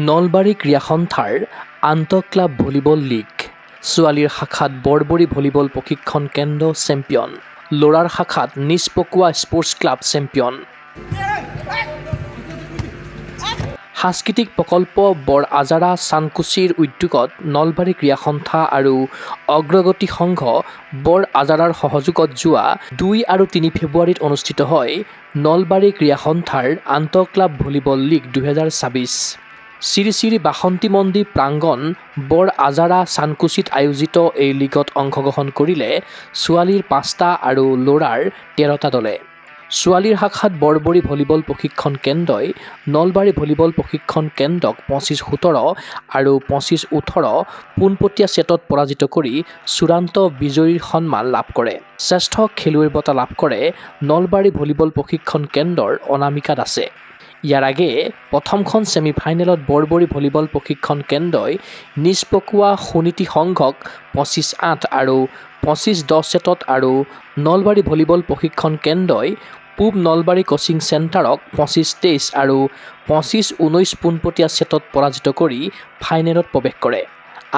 নলবাৰী ক্ৰীড়া সন্থাৰ আন্তঃ ক্লাব ভলীবল লীগ ছোৱালীৰ শাখাত বৰবৰী ভলীবল প্ৰশিক্ষণ কেন্দ্ৰ চেম্পিয়ন ল'ৰাৰ শাখাত নিষ্পকুৱা স্পৰ্টছ ক্লাব চেম্পিয়ন সাংস্কৃতিক প্ৰকল্প বৰ আজাৰা চানকুছিৰ উদ্যোগত নলবাৰী ক্ৰীড়া সন্থা আৰু অগ্ৰগতি সংঘ বৰ আজাৰাৰ সহযোগত যোৱা 2 আৰু 3 ফেব্ৰুৱাৰীত অনুষ্ঠিত হয় নলবাৰী ক্ৰীড়া সন্থাৰ আন্তঃ club volleyball league 2026 Shri Shri Basanti মন্দিৰ প্ৰাংগণ বৰ আজাৰা চানকুছিত আয়োজিত এই লীগত অংশগ্ৰহণ কৰিলে ছোৱালীৰ 5টা আৰু ল'ৰাৰ 13টা দলে ছোৱালীৰ শাখাত বৰবৰী ভলীবল প্ৰশিক্ষণ কেন্দ্ৰই নলবাৰী ভলীবল প্ৰশিক্ষণ কেন্দ্ৰক 25-17 আৰু 25-18 পোনপটীয়া ছেটত পৰাজিত কৰি চূড়ান্ত বিজয়ীৰ সন্মান লাভ কৰে শ্ৰেষ্ঠ খেলুৱৈৰ বঁটা লাভ কৰে নলবাৰী ভলীবল প্ৰশিক্ষণ কেন্দ্ৰৰ অনামিকা দাসে ইয়াৰ আগেয়ে প্ৰথমখন ছেমিফাইনেলত বৰবৰী ভলীবল প্ৰশিক্ষণ কেন্দ্ৰই নিষ্পকুৱা সুনীতি সংঘক 25-8 আৰু 25-10 ছেটত আৰু নলবাৰী ভলীবল প্ৰশিক্ষণ কেন্দ্ৰই পূব নলবাৰী কোচিং চেণ্টাৰক 25-23 আৰু 25-19 পোনপটীয়া ছেটত পৰাজিত কৰি ফাইনেলত প্ৰৱেশ কৰে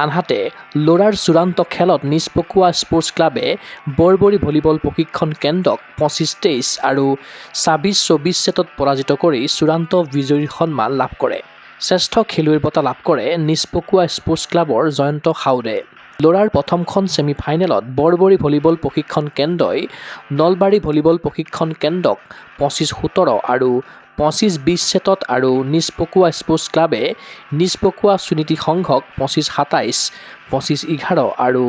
আনহাতে ল'ৰাৰ চূড়ান্ত খেলত নিষ্পকুৱা স্পৰ্টছ ক্লাবে বৰবৰী ভলীবল প্ৰশিক্ষণ কেন্দ্ৰক 25-23 আৰু 26-24 ছেটত পৰাজিত কৰি চূড়ান্ত বিজয়ীৰ সন্মান লাভ কৰে শ্ৰেষ্ঠ খেলুৱৈৰ বঁটা লাভ কৰে নিষ্পকুৱা স্পৰ্টছ ক্লাবৰ জয়ন্ত সাউদে ল'ৰাৰ প্ৰথমখন ছেমিফাইনেলত বৰবৰী ভলীবল প্ৰশিক্ষণ কেন্দ্ৰই নলবাৰী ভলীবল প্ৰশিক্ষণ কেন্দ্ৰক 25-17 আৰু 25-20 ছেটত আৰু নিষ্পকুৱা স্পৰ্টছ ক্লাবে নিষ্পকুৱা সুনীতি সংঘক 25-27 25-11 আৰু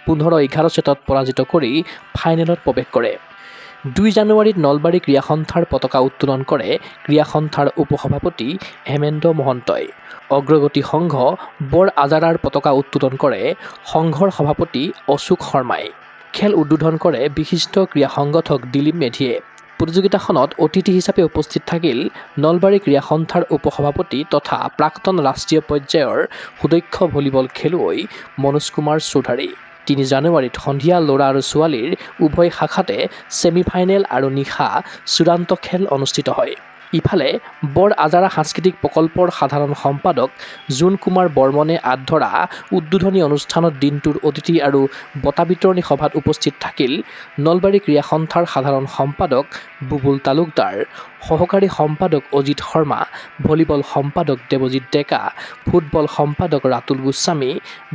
15-11 ছেটত পৰাজিত কৰি ফাইনেলত প্ৰৱেশ কৰে 2 জানুৱাৰীত নলবাৰী ক্ৰীড়া সন্থাৰ পতাকা উত্তোলন কৰে ক্ৰীড়া সন্থাৰ উপসভাপতি হেমেন্দ্ৰ মহন্তই অগ্ৰগতি সংঘ বৰ আজাৰাৰ পতাকা উত্তোলন কৰে সংঘৰ সভাপতি অশোক শৰ্মাই খেল উদ্বোধন কৰে বিশিষ্ট ক্ৰীড়া সংগঠক দিলীপ মেধিয়ে প্ৰতিযোগিতাখনত অতিথি হিচাপে উপস্থিত থাকিল নলবাৰী ক্ৰীড়া সন্থাৰ উপসভাপতি তথা প্ৰাক্তন ৰাষ্ট্ৰীয় পৰ্যায়ৰ সুদক্ষ ভলীবল খেলুৱৈ মনোজ কুমাৰ চৌধাৰী 3 জানুৱাৰীত সন্ধিয়া ল'ৰা আৰু ছোৱালীৰ উভয় শাখাতে ছেমিফাইনেল আৰু নিশা চূড়ান্ত খেল অনুষ্ঠিত হয় ইফালে বৰ আজাৰা সাংস্কৃতিক প্ৰকল্পৰ সাধাৰণ সম্পাদক জুন কুমাৰ বৰ্মনে আধৰা উদ্বোধনী অনুষ্ঠানত দিনটোৰ অতিথি আৰু বঁটা বিতৰণী সভাত উপস্থিত থাকিল নলবাৰী ক্ৰীড়া সন্থাৰ সাধাৰণ সম্পাদক বুবুল তালুকদাৰ সহকাৰী সম্পাদক অজিত শৰ্মা ভলীবল সম্পাদক দেৱজিৎ ডেকা ফুটবল সম্পাদক ৰাতুল গোস্বামী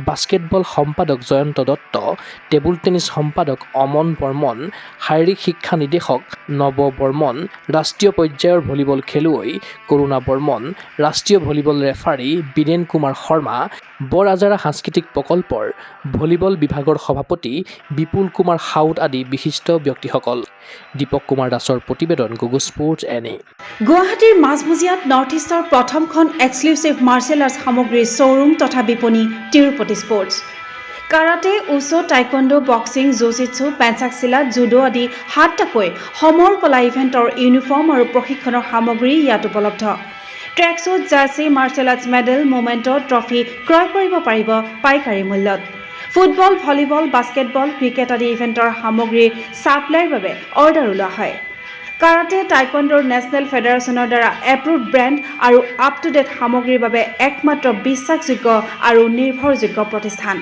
বাস্কেটবল সম্পাদক জয়ন্ত দত্ত টেবুল টেনিছ সম্পাদক অমন বৰ্মন শাৰীৰিক শিক্ষা নিৰ্দেশক নৱ বৰ্মন ৰাষ্ট্ৰীয় পৰ্যায়ৰ ভলীবল খেলুৱৈ কৰুণা বৰ্মন ৰাষ্ট্ৰীয় ভলীবল ৰেফাৰী বীৰেন কুমাৰ শৰ্মা বৰ আজাৰা সাংস্কৃতিক প্ৰকল্পৰ ভলীবল বিভাগৰ সভাপতি বিপুল কুমাৰ সাউদ আদি বিশিষ্ট ব্যক্তিসকল দীপক কুমাৰ দাসৰ প্ৰতিবেদন গুগল স্পৰ্টছ এনে গুৱাহাটীৰ মাজমজিয়াত নৰ্থ ইষ্টৰ প্ৰথমখন এক্সক্লুচিভ মাৰ্চেল আৰ্টছ সামগ্ৰীৰ শ্ব'ৰুম তথা বিপণী Tirupati sports karate wushu taekwondo boxing jujitsu pencak silat judo আদি 7টাকৈ সমৰ কলা ইভেণ্টৰ ইউনিফৰ্ম আৰু প্ৰশিক্ষণৰ সামগ্ৰী ইয়াত উপলব্ধ tracksuit jersey martial arts medal memento trophy ক্ৰয় কৰিব পাৰিব পাইকাৰী মূল্যত ফুটবল ভলীবল বাস্কেটবল ক্ৰিকেট আদি ইভেণ্টৰ সামগ্ৰীৰ ছাপ্লাইৰ বাবে অৰ্ডাৰ ওলোৱা হয় কাৰাটে টাইকোৱাণ্ডোৰ নেশ্যনেল ফেডাৰেশ্যনৰ দ্বাৰা এপ্ৰুভড ব্ৰেণ্ড আৰু আপ টু ডেট সামগ্ৰীৰ বাবে একমাত্ৰ বিশ্বাসযোগ্য আৰু নিৰ্ভৰযোগ্য প্ৰতিষ্ঠান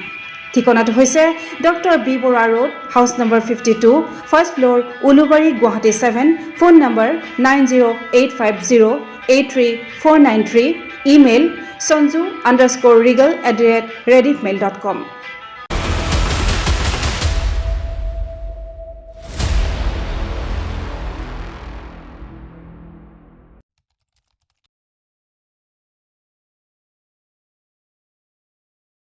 ঠিকনাটো হৈছে doctor B Barua road house number 52 first floor Ulubari Guwahati 7 phone number 9085083493 email sanju_regal@rediffmail.com